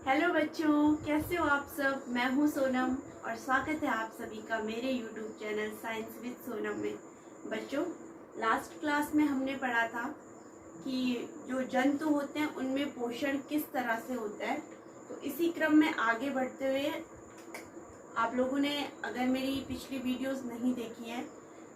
Hello बच्चों, कैसे हो आप सब। मैं हूँ सोनम और स्वागत है आप सभी का मेरे YouTube channel science with Sonam में। बच्चों, लास्ट क्लास में हमने पढ़ा था कि जो जंतु होते हैं उनमें पोषण किस तरह से होता है। तो इसी क्रम में आगे बढ़ते हुए आप लोगों ने अगर मेरी पिछली वीडियोस नहीं देखी हैं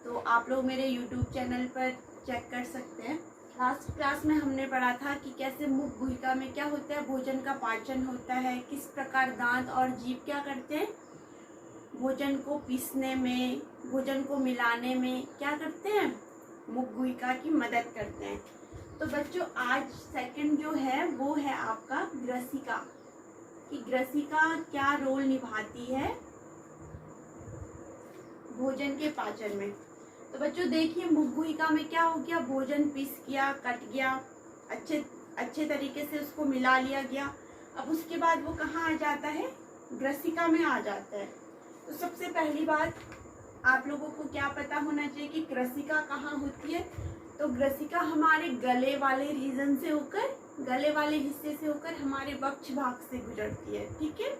तो आप लोग मेरे यूट्यूब चैनल पर चेक कर सकते हैं। लास्ट क्लास में हमने पढ़ा था कि कैसे मुख गुहिका में क्या होता है, भोजन का पाचन होता है, किस प्रकार दांत और जीभ क्या करते हैं, भोजन को पीसने में, भोजन को मिलाने में क्या करते हैं, मुख गुहिका की मदद करते हैं। तो बच्चों, आज सेकंड जो है वो है आपका ग्रसिका, कि ग्रसिका क्या रोल निभाती है भोजन के पाचन में। तो बच्चों देखिए, मुख गुहिका में क्या हो गया, भोजन पीस गया, कट गया, अच्छे तरीके से उसको मिला लिया गया। अब उसके बाद वो कहाँ आ जाता है, ग्रसिका में आ जाता है। तो सबसे पहली बात आप लोगों को क्या पता होना चाहिए कि ग्रसिका कहाँ होती है। तो ग्रसिका हमारे गले वाले रीजन से होकर, गले वाले हिस्से से होकर हमारे वक्ष भाग से गुजरती है। ठीक है,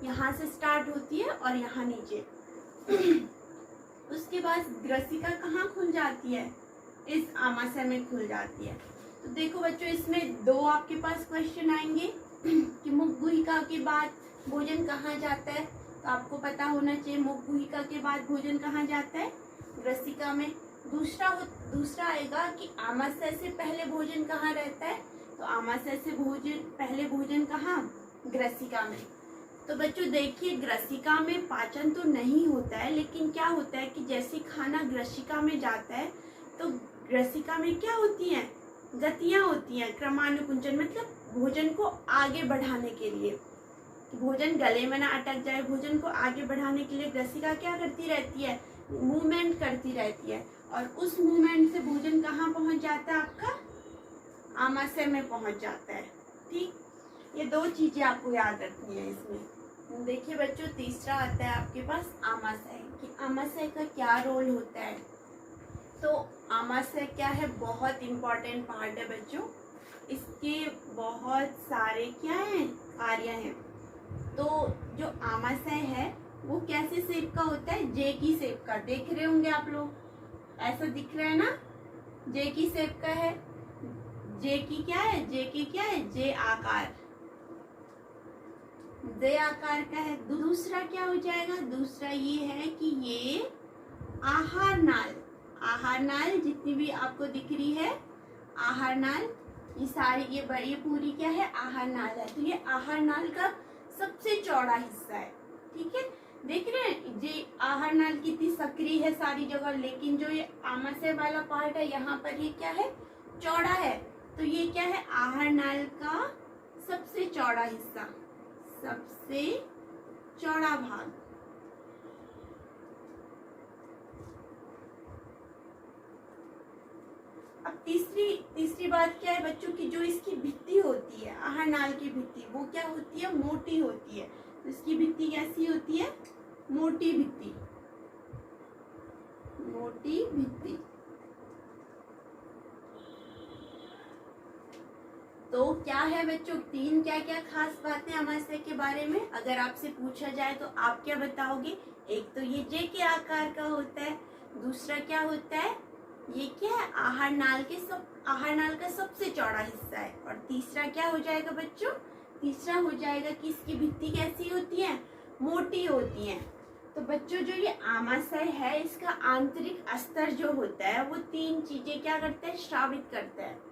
यहाँ से स्टार्ट होती है और यहाँ नीचे उसके बाद ग्रसिका कहाँ खुल जाती है, इस आमाशय में खुल जाती है। तो देखो बच्चों, इसमें दो आपके पास क्वेश्चन आएंगे कि मुख गुहिका के बाद भोजन कहाँ जाता है। तो आपको पता होना चाहिए मुख गुहिका के बाद भोजन कहाँ जाता है, ग्रसिका में। दूसरा आएगा कि आमाशय से पहले भोजन कहाँ रहता है। तो आमाशय से पहले भोजन कहाँ, ग्रसिका में। तो बच्चों देखिए, ग्रसिका में पाचन तो नहीं होता है, लेकिन क्या होता है कि जैसे खाना ग्रसिका में जाता है तो ग्रसिका में क्या होती हैं, गतियां होती हैं, क्रमानुकुंचन, मतलब भोजन को आगे बढ़ाने के लिए, भोजन गले में ना अटक जाए, भोजन को आगे बढ़ाने के लिए ग्रसिका क्या करती रहती है, मूवमेंट करती रहती है। और उस मूवमेंट से भोजन कहाँ पहुंच जाता है, आपका आमाशय में पहुंच जाता है। ठीक, ये दो चीजें आपको याद रखनी है इसमें। देखिए बच्चों, तीसरा आता है आपके पास आमाशय, कि आमाशय का क्या रोल होता है। तो आमाशय क्या है, बहुत इम्पोर्टेंट पार्ट है बच्चों, इसके बहुत सारे क्या हैं, कार्य हैं। तो जो आमाशय है वो कैसे शेप का होता है, जे की शेप का। देख रहे होंगे आप लोग, ऐसा दिख रहा है ना, जे की शेप का है। जे की क्या है, जे की क्या है, जे आकार, जे आकार का है। दूसरा क्या हो जाएगा, दूसरा ये है कि ये आहार नाल, आहार नाल जितनी भी आपको दिख रही है, आहार नाल, ये सारी ये पूरी क्या है, आहार नाल है। तो ये आहार नाल का सबसे चौड़ा हिस्सा है। ठीक है, देख रहे हैं ये आहार नाल कितनी सक्रिय है सारी जगह, लेकिन जो ये आमाशय वाला पार्ट है यहाँ पर ये क्या है, चौड़ा है। तो ये क्या है, आहार नाल का सबसे चौड़ा हिस्सा, सबसे चौड़ा भाग। अब तीसरी बात क्या है बच्चों की, जो इसकी भित्ति होती है, आहार नाल की भित्ति, वो क्या होती है, मोटी होती है। तो इसकी भित्ति कैसी होती है, मोटी भित्ति, मोटी भित्ति। तो क्या है बच्चों, तीन क्या क्या खास बातें आमाशय के बारे में अगर आपसे पूछा जाए तो आप क्या बताओगे। एक तो ये जे के आकार का होता है, दूसरा क्या होता है, ये क्या है, आहार नाल का सबसे चौड़ा हिस्सा है, और तीसरा क्या हो जाएगा बच्चों, तीसरा हो जाएगा कि इसकी भित्ति कैसी होती है, मोटी होती है। तो बच्चों, जो ये आमाशय है इसका आंतरिक स्तर जो होता है वो तीन चीजें क्या करता है, श्रावित करता है।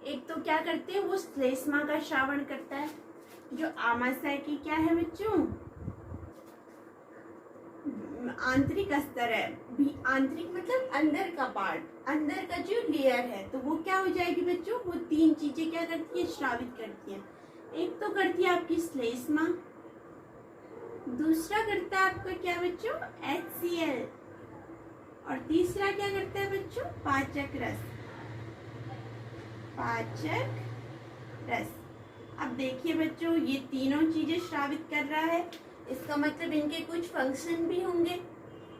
एक तो क्या करते हैं, वो श्लेष्मा का श्रावण करता है। जो आमाशय की क्या है बच्चों, आंतरिक स्तर है, भी आंतरिक मतलब अंदर का पार्ट, अंदर का जो लेयर है, तो वो क्या हो जाएगी बच्चों, वो तीन चीजें क्या करती है, श्रावित करती है। एक तो करती है आपकी श्लेष्मा, दूसरा करता है आपका क्या बच्चों, HCl, और तीसरा क्या करता है बच्चों, पाचक रस, पाचक रस। अब देखिए बच्चों, ये तीनों चीजें श्रावित कर रहा है, इसका मतलब इनके कुछ फंक्शन भी होंगे।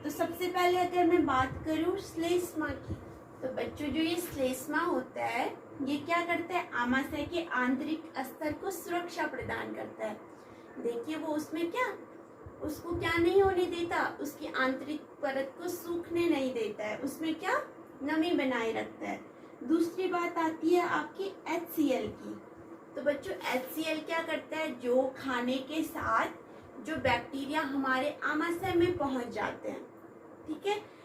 तो सबसे पहले अगर मैं बात करूं श्लेष्मा की, तो बच्चों जो ये श्लेष्मा होता है ये क्या करता है, आमाशय के आंतरिक स्तर को सुरक्षा प्रदान करता है। देखिए वो उसमें क्या, उसको क्या नहीं होने देता, उसकी आंतरिक परत को सूखने नहीं देता है, उसमें क्या नमी बनाए रखता है। दूसरी बात आती है आपकी HCl की। तो बच्चों HCl क्या करता है, जो खाने के साथ जो बैक्टीरिया हमारे आमाशय में पहुंच जाते हैं, ठीक है,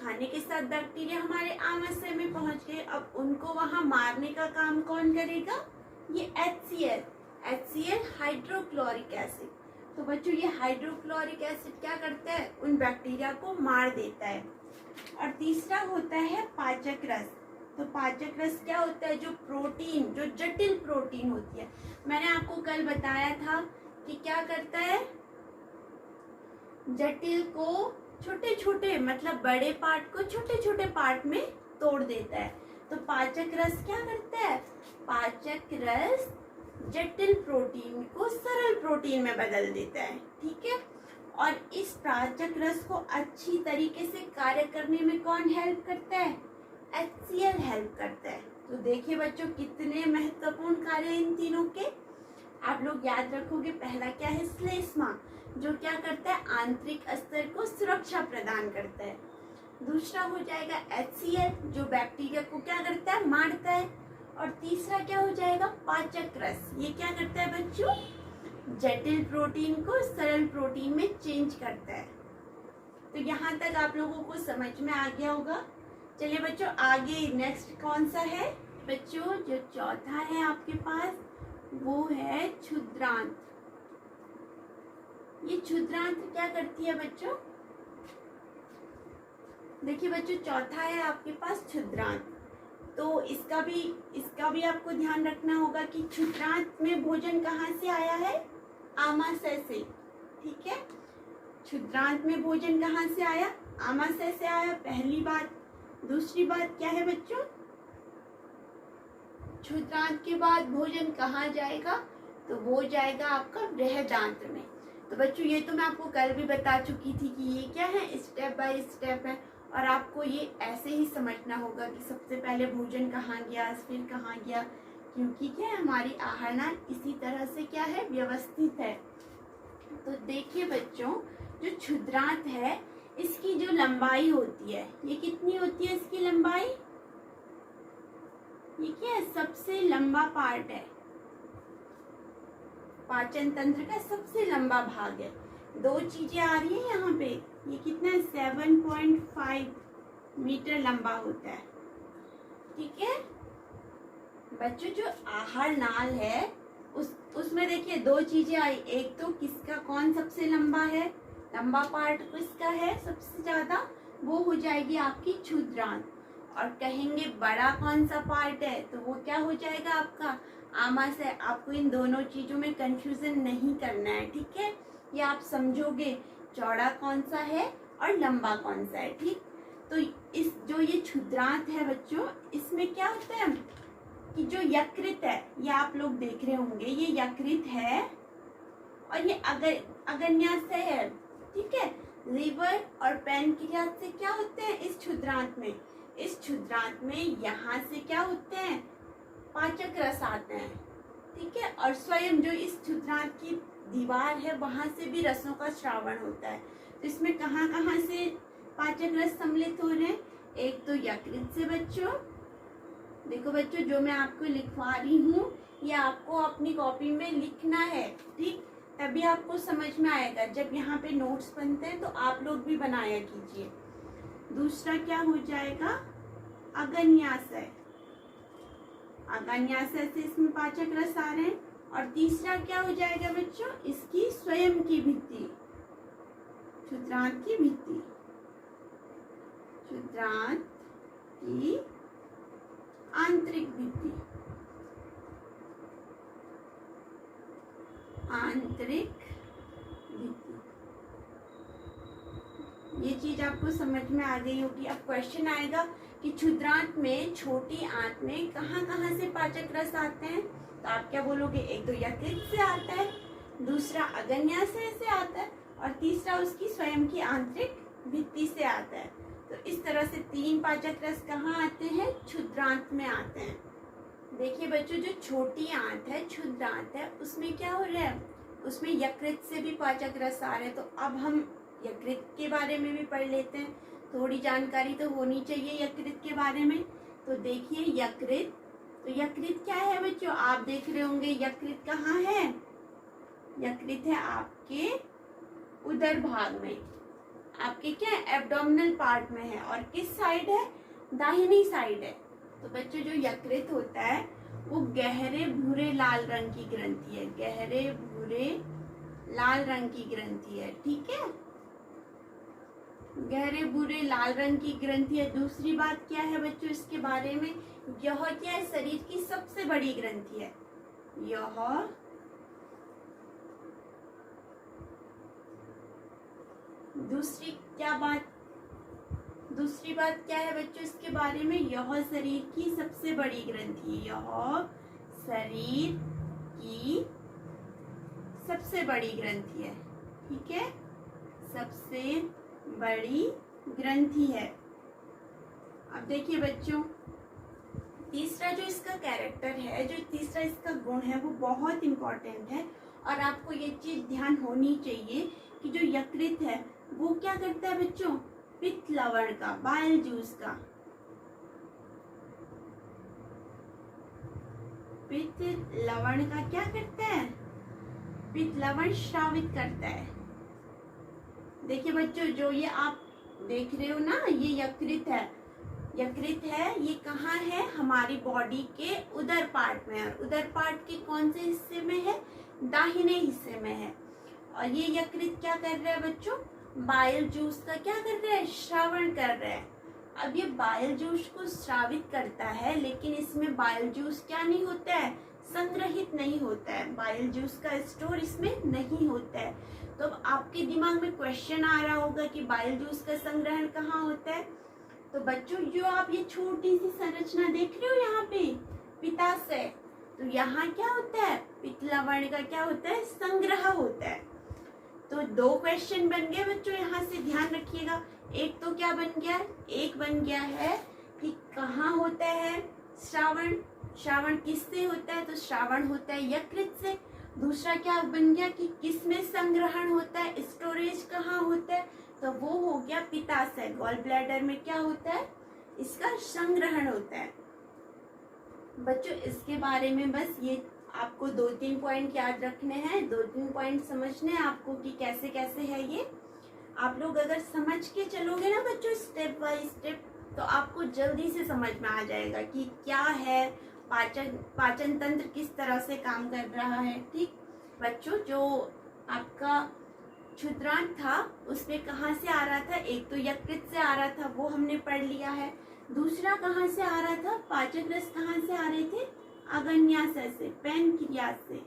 खाने के साथ बैक्टीरिया हमारे आमाशय में पहुंच गए, अब उनको वहां मारने का काम कौन करेगा, ये HCl हाइड्रोक्लोरिक एसिड। तो बच्चों ये हाइड्रोक्लोरिक एसिड क्या करता है, उन बैक्टीरिया को मार देता है। और तीसरा होता है पाचक रस। तो पाचक रस क्या होता है, जो प्रोटीन, जो जटिल प्रोटीन होती है, मैंने आपको कल बताया था कि क्या करता है, जटिल को छोटे छोटे, मतलब बड़े पार्ट को छोटे छोटे पार्ट में तोड़ देता है। तो पाचक रस क्या करता है, पाचक रस जटिल प्रोटीन को सरल प्रोटीन में बदल देता है, ठीक है। और इस पाचक रस को अच्छी तरीके से कार्य करने में कौन हेल्प करता है, HCl हेल्प करता है। तो देखिए बच्चों कितने महत्वपूर्ण कार्य इन तीनों के, आप लोग याद रखोगे। पहला क्या है, श्लेष्मा, जो क्या करता है, आंतरिक स्तर को सुरक्षा प्रदान करता है। दूसरा हो जाएगा HCl, जो बैक्टीरिया को क्या करता है, मारता है। और तीसरा क्या हो जाएगा, पाचक रस, ये क्या करता है बच्चों, जटिल प्रोटीन को सरल प्रोटीन में चेंज करता है। तो यहाँ तक आप लोगों को समझ में आ गया होगा। चलिए बच्चों आगे नेक्स्ट कौन सा है बच्चों, जो चौथा है आपके पास वो है क्षुद्रांत। ये क्षुद्रांत क्या करती है बच्चों, देखिए बच्चों चौथा है आपके पास क्षुद्रांत। तो इसका भी आपको ध्यान रखना होगा कि क्षुद्रांत में भोजन कहाँ से आया है, आमाशय से, ठीक है। क्षुद्रांत में भोजन कहाँ से आया, आमाशय से आया, पहली बात। दूसरी बात क्या है बच्चों, क्षुद्रांत के बाद भोजन कहाँ जाएगा, तो वो जाएगा आपका बृहदांत्र में। तो बच्चों ये तो मैं आपको कल भी बता चुकी थी कि ये क्या है, स्टेप बाय स्टेप है, और आपको ये ऐसे ही समझना होगा कि सबसे पहले भोजन कहाँ गया, फिर कहाँ गया, क्योंकि क्या है हमारी आहार नाल इसी तरह से क्या है, व्यवस्थित है। तो देखिए बच्चों, जो क्षुद्रांत है इसकी जो लंबाई होती है, ये कितनी होती है इसकी लंबाई, ये क्या है, सबसे लंबा पार्ट है, पाचन तंत्र का सबसे लंबा भाग है। दो चीजें आ रही है यहाँ पे, ये कितना है, 7.5 मीटर लंबा होता है, ठीक है बच्चों। जो आहार नाल है उसमें देखिए दो चीजें आई, एक तो किसका कौन सबसे लंबा है, लंबा पार्ट किसका है सबसे ज्यादा, वो हो जाएगी आपकी क्षुद्रांत। और कहेंगे बड़ा कौन सा पार्ट है, तो वो क्या हो जाएगा आपका आमाशय। आपको इन दोनों चीजों में कंफ्यूजन नहीं करना है, ठीक है, ये आप समझोगे चौड़ा कौन सा है और लंबा कौन सा है, ठीक। तो इस जो ये क्षुद्रांत है बच्चों, इसमें क्या होता है कि जो यकृत है, ये आप लोग देख रहे होंगे, ये यकृत है और ये अग्न्याशय है, ठीक है। लीवर और पैनक्रियाज से क्या होते हैं इस क्षुद्रांत में, इस क्षुद्रांत में यहाँ से क्या होते हैं, पाचक रस आते हैं, ठीक है। और स्वयं जो इस क्षुद्रांत की दीवार है वहां से भी रसों का श्रावण होता है। तो इसमें कहाँ कहाँ से पाचक रस सम्मिलित हो रहे हैं, एक तो यकृत से बच्चों, देखो बच्चों जो मैं आपको लिखवा रही हूँ ये आपको अपनी कॉपी में लिखना है, ठीक, तभी आपको समझ में आएगा। जब यहाँ पे नोट्स बनते हैं तो आप लोग भी बनाया कीजिए। दूसरा क्या हो जाएगा, अग्न्याशय, अग्न्याशय से इसमें पाचक रस आ रहे हैं। और तीसरा क्या हो जाएगा बच्चों, इसकी स्वयं की भित्ति, क्षुद्रांत की भित्ति, क्षुद्रांत की आंतरिक भित्ति, आंतरिक भित्ति। ये चीज आपको समझ में आ गई होगी। अब क्वेश्चन आएगा कि क्षुद्रांत में, छोटी आंत में कहाँ कहाँ से पाचक रस आते हैं, तो आप क्या बोलोगे, एक तो यकृत से आता है, दूसरा अग्न्याशय से आता है और तीसरा उसकी स्वयं की आंतरिक भित्ति से आता है। तो इस तरह से तीन पाचक रस कहाँ आते हैं, क्षुद्रांत में आते हैं, देखिए बच्चों, जो छोटी आंत है, क्षुद्र आंत है, उसमें क्या हो रहा है, उसमें यकृत से भी पाचक रस आ रहे हैं। तो अब हम यकृत के बारे में भी पढ़ लेते हैं, थोड़ी जानकारी तो होनी चाहिए यकृत के बारे में। तो देखिए यकृत, तो यकृत क्या है बच्चों, आप देख रहे होंगे यकृत कहाँ है, यकृत है आपके उदर भाग में, आपके क्या एब्डोमिनल पार्ट में है, और किस साइड है, दाहिनी साइड है। तो बच्चों जो यकृत होता है वो गहरे भूरे लाल रंग की ग्रंथि है, गहरे भूरे लाल रंग की ग्रंथि है, ठीक है, गहरे भूरे लाल रंग की ग्रंथि है। दूसरी बात क्या है बच्चों इसके बारे में, यह क्या है, शरीर की सबसे बड़ी ग्रंथि है, यह दूसरी बात क्या है बच्चों इसके बारे में, यह शरीर की सबसे बड़ी ग्रंथि, यह शरीर की सबसे बड़ी ग्रंथि है, ठीक है, सबसे बड़ी ग्रंथि है। अब देखिए बच्चों, तीसरा जो इसका कैरेक्टर है, जो तीसरा इसका गुण है, वो बहुत इम्पोर्टेंट है, और आपको ये चीज ध्यान होनी चाहिए कि जो यकृत है वो क्या करता है बच्चों, पित्त लवण का, बाइल जूस का, पित्त लवण का क्या करता है, पित्त लवण श्रावित करता है। देखिए बच्चों, जो ये आप देख रहे हो ना, ये यकृत है, यकृत है, ये कहाँ है, हमारी बॉडी के उदर पार्ट में है, और उदर पार्ट के कौन से हिस्से में है, दाहिने हिस्से में है। और ये यकृत क्या कर रहा है बच्चों, बाइल जूस का क्या कर रहा है, श्रावण कर रहा है। अब ये बाइल जूस को श्रावित करता है, लेकिन इसमें बाइल जूस क्या नहीं होता है, संग्रहित नहीं होता है, बाइल जूस का स्टोर इसमें नहीं होता है। तो अब आपके दिमाग में क्वेश्चन आ रहा होगा कि बाइल जूस का संग्रहण कहाँ होता है। तो बच्चों जो आप ये छोटी सी संरचना देख रहे हो यहाँ पे, पित्ताशय, तो यहाँ क्या होता है, पित्त लवण का क्या होता है, संग्रह होता है। तो दो क्वेश्चन बन गए बच्चों, यहाँ से ध्यान रखिएगा। एक तो क्या बन गया, एक बन गया है कि कहाँ होता है श्रावण, श्रावण किससे होता है, तो श्रावण होता है यकृत से। दूसरा क्या बन गया कि किसमें संग्रहण होता है, स्टोरेज कहाँ होता है, तो वो हो गया पित्ताशय, गॉल ब्लैडर में क्या होता है, इसका संग्रहण होता है। बच्चों इसके बारे में बस ये आपको 2-3 पॉइंट याद रखने हैं, 2-3 पॉइंट समझने हैं आपको कि कैसे कैसे है ये। आप लोग अगर समझ के चलोगे ना बच्चों स्टेप बाय स्टेप, तो आपको जल्दी से समझ में आ जाएगा कि क्या है पाचन तंत्र किस तरह से काम कर रहा है। ठीक बच्चों, जो आपका क्षुद्रांत था उसमें कहाँ से आ रहा था, एक तो यकृत से आ रहा था, वो हमने पढ़ लिया है। दूसरा कहाँ से आ रहा था, पाचक रस कहाँ से आ रहे थे, अग्न्याशय से, पैनक्रियास से।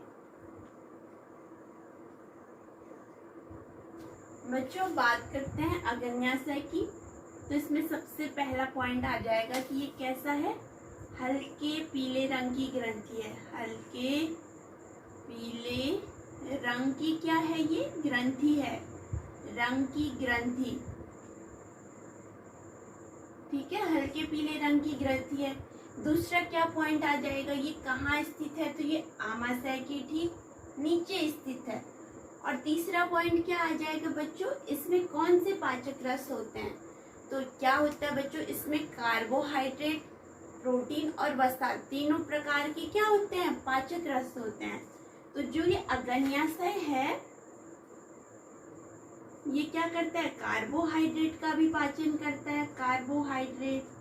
बच्चों बात करते हैं अग्न्याशय की, तो इसमें सबसे पहला पॉइंट आ जाएगा कि ये कैसा है, हल्के पीले रंग की ग्रंथि है, हल्के पीले रंग की क्या है, ये ग्रंथि है, रंग की ग्रंथि, ठीक है, हल्के पीले रंग की ग्रंथि है। दूसरा क्या पॉइंट आ जाएगा, ये कहाँ स्थित है, तो ये आमाशय के ठीक नीचे स्थित है। और तीसरा पॉइंट क्या आ जाएगा बच्चों, इसमें कौन से पाचक रस होते हैं, तो क्या होता है बच्चों, इसमें कार्बोहाइड्रेट, प्रोटीन और वसा तीनों प्रकार के क्या होते हैं, पाचक रस होते हैं। तो जो ये अग्न्याशय है ये क्या करता है, कार्बोहाइड्रेट का भी पाचन करता है, कार्बोहाइड्रेट।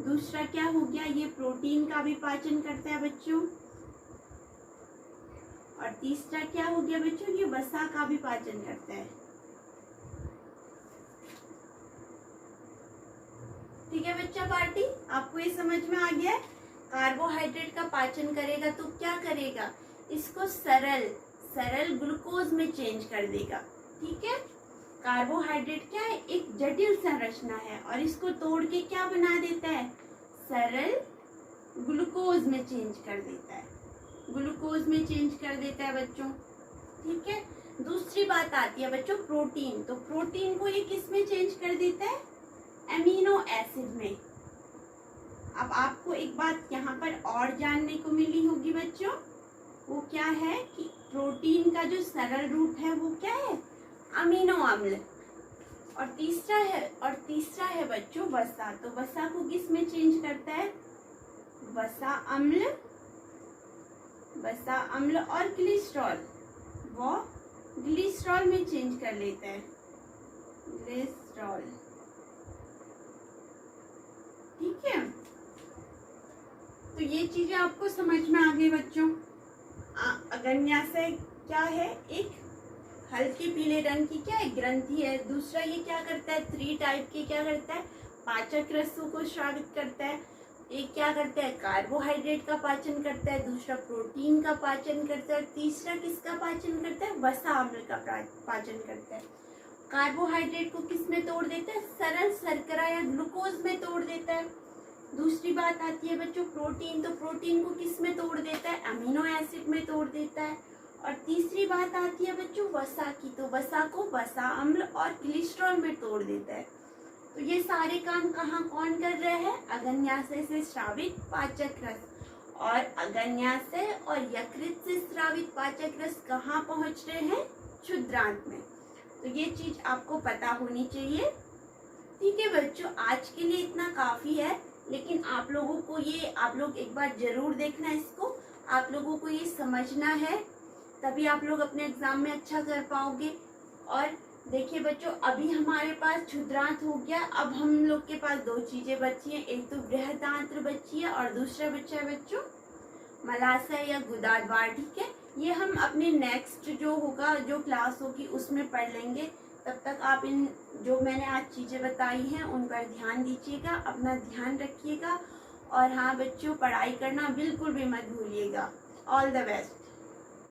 दूसरा क्या हो गया, ये प्रोटीन का भी पाचन करता है बच्चों। और तीसरा क्या हो गया बच्चों, ये वसा का भी पाचन करता है। ठीक है बच्चा पार्टी, आपको ये समझ में आ गया है। कार्बोहाइड्रेट का पाचन करेगा तो क्या करेगा, इसको सरल ग्लूकोज में चेंज कर देगा। ठीक है, कार्बोहाइड्रेट क्या है, एक जटिल संरचना है, और इसको तोड़ के क्या बना देता है, सरल ग्लूकोज में चेंज कर देता है, ग्लूकोज में चेंज कर देता है बच्चों। ठीक है, दूसरी बात आती है बच्चों प्रोटीन, तो प्रोटीन को ये किस में चेंज कर देता है, एमिनो एसिड में। अब आपको एक बात यहाँ पर और जानने को मिली होगी बच्चों, वो क्या है कि प्रोटीन का जो सरल रूप है वो क्या है, अमीनो अम्ल। और तीसरा है बच्चों वसा। तो वसा को किस में चेंज करता है, वसा अम्ल और ग्लिसरॉल, वो ग्लिसरॉल में चेंज कर लेता है, ग्लिसरॉल। ठीक है, तो ये चीजें आपको समझ में आ गई बच्चों। अग्न्याशय क्या है, एक हल्के पीले रंग की क्या है, ग्रंथि है। दूसरा ये क्या करता है, 3 टाइप के क्या करता है, पाचक रसों को स्रावित करता है। एक क्या करता है, कार्बोहाइड्रेट का पाचन करता है, दूसरा प्रोटीन का पाचन करता है, तीसरा किसका पाचन करता है, वसा अम्ल का पाचन करता है। कार्बोहाइड्रेट को किस में तोड़ देता है, सरल शर्करा या ग्लूकोज में तोड़ देता है। दूसरी बात आती है बच्चों प्रोटीन, तो प्रोटीन को किस में तोड़ देता है, अमीनो एसिड में तोड़ देता है। और तीसरी बात आती है बच्चों वसा की, तो वसा को वसा अम्ल और ग्लिसरॉल में तोड़ देता है। तो ये सारे काम कहाँ कौन कर रहे हैं, अग्न्याशय से स्रावित पाचक रस। और अग्न्याशय और यकृत से स्रावित पाचक रस कहाँ पहुंच रहे हैं, क्षुद्रांत में। तो ये चीज आपको पता होनी चाहिए। ठीक है बच्चों, आज के लिए इतना काफी है, लेकिन आप लोगों को ये, आप लोग एक बार जरूर देखना इसको, आप लोगों को ये समझना है, तभी आप लोग अपने एग्जाम में अच्छा कर पाओगे। और देखिए बच्चों, अभी हमारे पास क्षुद्रांत हो गया, अब हम लोग के पास 2 चीजें बची हैं, एक तो बृहदांत्र बची है और दूसरा बच्चा है बच्चों मलाशय या गुदाद्वार। ठीक है, ये हम अपने नेक्स्ट जो होगा, जो क्लास होगी उसमें पढ़ लेंगे। तब तक आप इन जो मैंने आज चीजें बताई हैं उन पर ध्यान दीजिएगा, अपना ध्यान रखिएगा। और हाँ बच्चों, पढ़ाई करना बिल्कुल भी मत भूलिएगा। All the best.